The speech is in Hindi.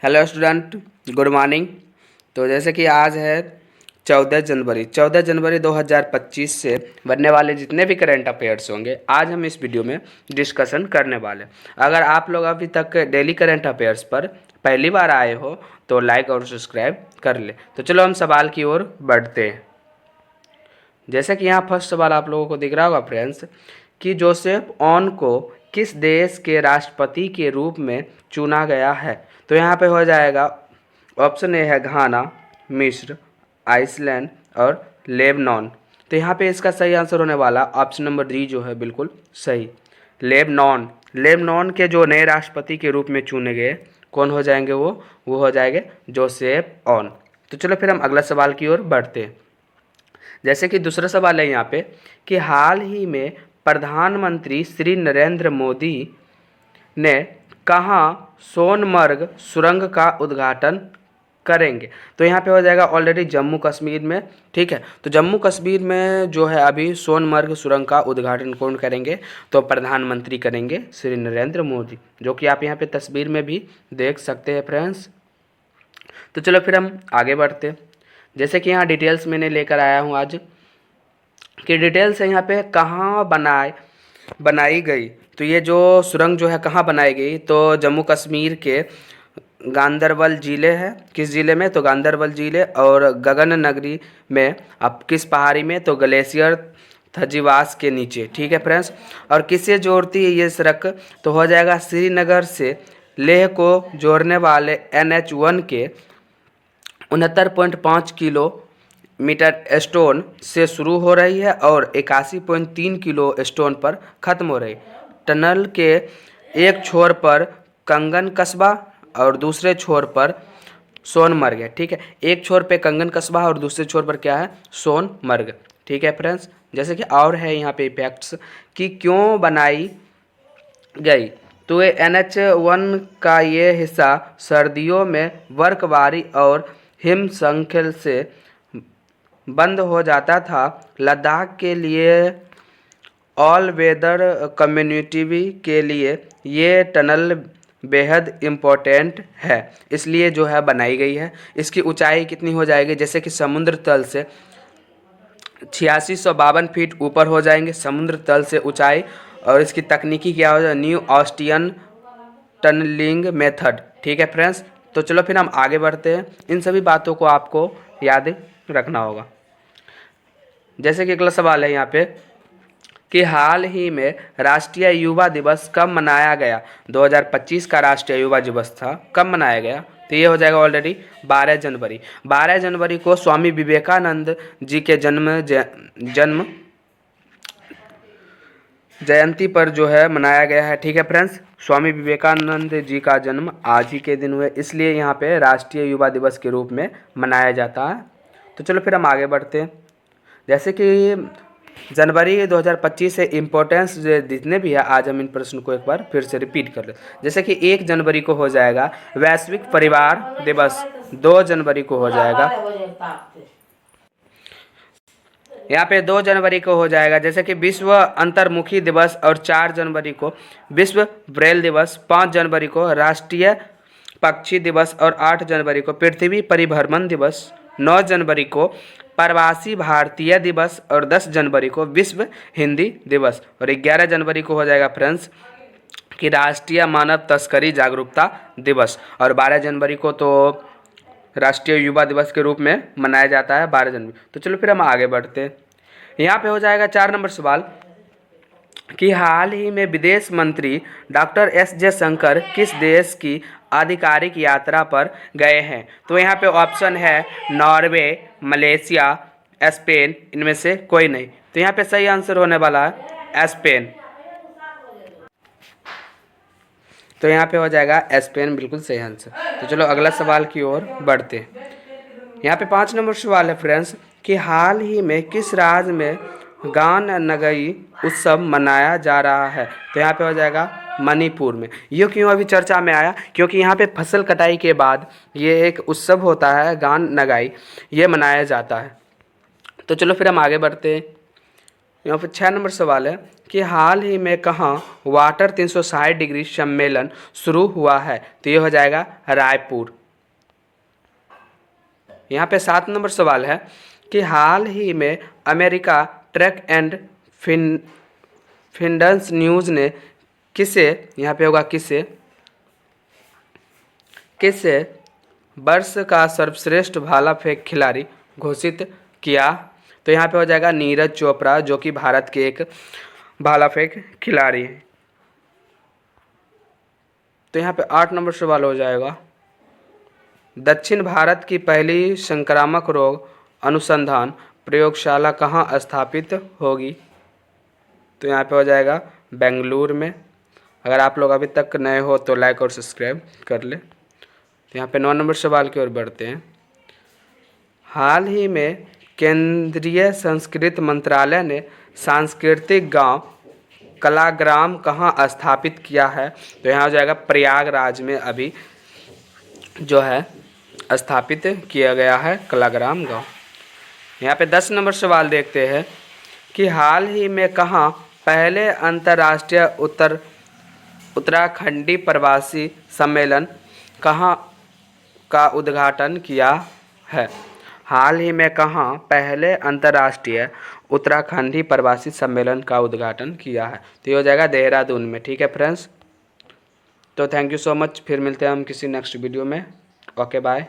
Hello student, good morning. तो जैसे कि आज है 14 जनवरी 2025 से बनने वाले जितने भी करंट अफेयर्स होंगे आज हम इस वीडियो में डिस्कशन करने वाले। अगर आप लोग अभी तक डेली करंट अफेयर्स पर पहली बार आए हो तो लाइक और सब्सक्राइब कर ले। तो चलो हम सवाल की ओर बढ़ते हैं। जैसे कि यहाँ फर्स्ट सवाल आप लोगों को दिख रहा होगा फ्रेंड्स कि जोसेफ ऑन को किस देश के राष्ट्रपति के रूप में चुना गया है। तो यहाँ पे हो जाएगा ऑप्शन ए है घाना, मिस्र, आइसलैंड और लेबनान। तो यहाँ पे इसका सही आंसर होने वाला ऑप्शन नंबर डी जो है बिल्कुल सही, लेबनान के जो नए राष्ट्रपति के रूप में चुने गए कौन हो जाएंगे वो हो जाएंगे जोसेफ ऑन। तो चलो फिर हम अगला सवाल की ओर बढ़ते हैं। जैसे कि दूसरा सवाल है यहाँ पे कि हाल ही में प्रधानमंत्री श्री नरेंद्र मोदी ने कहाँ सोनमर्ग सुरंग का उद्घाटन करेंगे। तो यहाँ पे हो जाएगा ऑलरेडी जम्मू कश्मीर में, ठीक है। तो जम्मू कश्मीर में जो है अभी सोनमर्ग सुरंग का उद्घाटन कौन करेंगे, तो प्रधानमंत्री करेंगे श्री नरेंद्र मोदी, जो कि आप यहाँ पे तस्वीर में भी देख सकते हैं फ्रेंड्स। तो चलो फिर हम आगे बढ़ते हैं। जैसे कि यहाँ डिटेल्स मैंने लेकर आया हूँ आज कि डिटेल्स है यहाँ पे कहाँ बनाई गई। तो ये जो सुरंग जो है कहाँ बनाई गई, तो जम्मू कश्मीर के गांदरबल ज़िले है। किस ज़िले में, तो गांदरबल ज़िले और गगन नगरी में। अब किस पहाड़ी में, तो ग्लेशियर थजिवास के नीचे, ठीक है फ्रेंड्स। और किससे जोड़ती है ये सड़क, तो हो जाएगा श्रीनगर से लेह को जोड़ने वाले NH1 के 69.5 किलोमीटर स्टोन से शुरू हो रही है और 81.3 किलो स्टोन पर ख़त्म हो रही। टनल के एक छोर पर कंगन कस्बा और दूसरे छोर पर सोनमर्ग है, ठीक है। एक छोर पे कंगन कस्बा और दूसरे छोर पर क्या है, सोनमर्ग, ठीक है फ्रेंड्स। जैसे कि और है यहाँ पे फैक्ट्स कि क्यों बनाई गई। तो ये NH1 का ये हिस्सा सर्दियों में बर्फबारी और हिमस्खलन से बंद हो जाता था। लद्दाख के लिए ऑल वेदर कम्युनिटी के लिए ये टनल बेहद इम्पोर्टेंट है, इसलिए जो है बनाई गई है। इसकी ऊंचाई कितनी हो जाएगी, जैसे कि समुद्र तल से 8652 फीट ऊपर हो जाएंगे समुद्र तल से ऊंचाई। और इसकी तकनीकी क्या हो जाए, न्यू ऑस्टियन टनलिंग मेथड, ठीक है फ्रेंड्स। तो चलो फिर हम आगे बढ़ते हैं। इन सभी बातों को आपको याद रखना होगा। जैसे कि अगला सवाल है यहाँ पे कि हाल ही में राष्ट्रीय युवा दिवस कब मनाया गया। 2025 का राष्ट्रीय युवा दिवस था, कब मनाया गया, तो ये हो जाएगा ऑलरेडी 12 जनवरी। 12 जनवरी को स्वामी विवेकानंद जी के जन्म जयंती पर जो है मनाया गया है, ठीक है फ्रेंड्स। स्वामी विवेकानंद जी का जन्म आज ही के दिन हुए, इसलिए यहाँ पे राष्ट्रीय युवा दिवस के रूप में मनाया जाता है। तो चलो फिर हम आगे बढ़ते हैं। जैसे कि जनवरी 2025 से इम्पोर्टेंस जितने भी है आज हम इन प्रश्न को एक बार फिर से रिपीट कर ले। जैसे कि 1 जनवरी को हो जाएगा वैश्विक परिवार दिवस, 2 जनवरी को हो जाएगा, यहाँ पे 2 जनवरी को हो जाएगा जैसे कि विश्व अंतर्मुखी दिवस, और 4 जनवरी को विश्व ब्रेल दिवस, 5 जनवरी को राष्ट्रीय पक्षी दिवस, और 8 जनवरी को पृथ्वी परिभ्रमण दिवस, 9 जनवरी को प्रवासी भारतीय दिवस, और 10 जनवरी को विश्व हिंदी दिवस, और 11 जनवरी को हो जाएगा फ्रेंड्स कि राष्ट्रीय मानव तस्करी जागरूकता दिवस, और 12 जनवरी को तो राष्ट्रीय युवा दिवस के रूप में मनाया जाता है 12 जनवरी। तो चलो फिर हम आगे बढ़ते हैं। यहाँ पे हो जाएगा 4 नंबर सवाल कि हाल ही में विदेश मंत्री डॉक्टर S जयशंकर किस देश की आधिकारिक यात्रा पर गए हैं। तो यहाँ पे ऑप्शन है नॉर्वे, मलेशिया, स्पेन, इनमें से कोई नहीं। तो यहाँ पे सही आंसर होने वाला है स्पेन। तो यहाँ पे हो जाएगा स्पेन, बिल्कुल सही आंसर। तो चलो अगला सवाल की ओर बढ़ते हैं। यहाँ पे 5 नंबर सवाल है फ्रेंड्स कि हाल ही में किस राज्य में गान नगई उत्सव मनाया जा रहा है। तो यहाँ पे हो जाएगा मणिपुर में। ये क्यों अभी चर्चा में आया, क्योंकि यहाँ पे फसल कटाई के बाद ये एक उत्सव होता है गान नगाई, ये मनाया जाता है। तो चलो फिर हम आगे बढ़ते हैं। यहाँ पे 6 नंबर सवाल है कि हाल ही में कहाँ वाटर 360 डिग्री सम्मेलन शुरू हुआ है? तो ये हो जाएगा रायपुर। यहाँ पे 7 नंबर सवाल है कि हाल ही में अमेरिका ट्रैक एंड फिंडल्स न्यूज़ ने किसे, यहाँ पे होगा किसे वर्ष का सर्वश्रेष्ठ भाला फेंक खिलाड़ी घोषित किया? तो यहाँ पे हो जाएगा नीरज चोपड़ा, जो कि भारत के एक भाला फेंक खिलाड़ी हैं। तो यहाँ पे 8 नंबर सवाल हो जाएगा, दक्षिण भारत की पहली संक्रामक रोग अनुसंधान प्रयोगशाला कहाँ स्थापित होगी? तो यहाँ पे हो जाएगा बेंगलुरु में। अगर आप लोग अभी तक नए हो तो लाइक और सब्सक्राइब कर ले। तो यहाँ पे 9 नंबर सवाल की ओर बढ़ते हैं। हाल ही में केंद्रीय संस्कृति मंत्रालय ने सांस्कृतिक गांव कलाग्राम कहाँ स्थापित किया है? तो यहाँ हो जाएगा प्रयागराज में अभी जो है स्थापित किया गया है कलाग्राम गांव। यहाँ पे 10 नंबर सवाल देखते हैं कि हाल ही में कहाँ पहले अंतर्राष्ट्रीय उत्तराखंडी प्रवासी सम्मेलन कहाँ का उद्घाटन किया है? हाल ही में कहाँ पहले अंतर्राष्ट्रीय उत्तराखंडी प्रवासी सम्मेलन का उद्घाटन किया है? तो ये हो जाएगा देहरादून में। ठीक है फ्रेंड्स, तो थैंक यू सो मच। फिर मिलते हैं हम किसी नेक्स्ट वीडियो में। Okay bye.